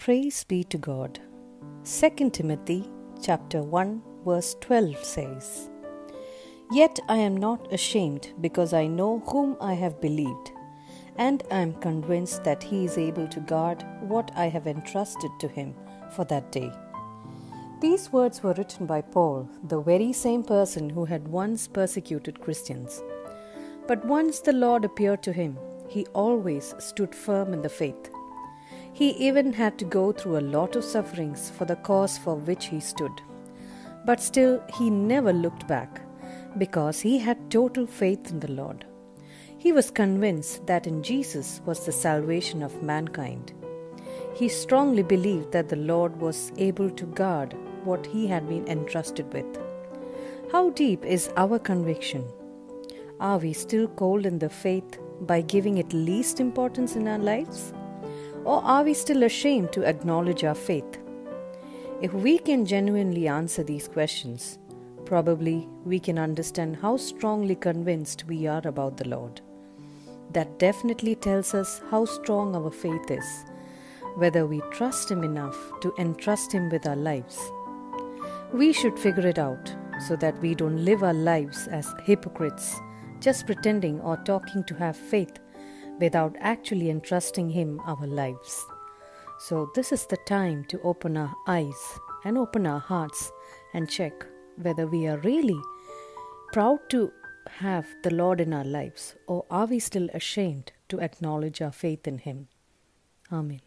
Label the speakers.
Speaker 1: Praise be to God. 2 Timothy chapter 1 verse 12 says, "Yet I am not ashamed, because I know whom I have believed, and I am convinced that he is able to guard what I have entrusted to him for that day." These words were written by Paul, the very same person who had once persecuted Christians. But once the Lord appeared to him, he always stood firm in the faith. He even had to go through a lot of sufferings for the cause for which he stood. But still, he never looked back, because he had total faith in the Lord. He was convinced that in Jesus was the salvation of mankind. He strongly believed that the Lord was able to guard what he had been entrusted with. How deep is our conviction? Are we still cold in the faith by giving it least importance in our lives? Or are we still ashamed to acknowledge our faith? If we can genuinely answer these questions, probably we can understand how strongly convinced we are about the Lord. That definitely tells us how strong our faith is, whether we trust Him enough to entrust Him with our lives. We should figure it out so that we don't live our lives as hypocrites, just pretending or talking to have faith without actually entrusting Him our lives. So this is the time to open our eyes and open our hearts and check whether we are really proud to have the Lord in our lives, or are we still ashamed to acknowledge our faith in Him. Amen.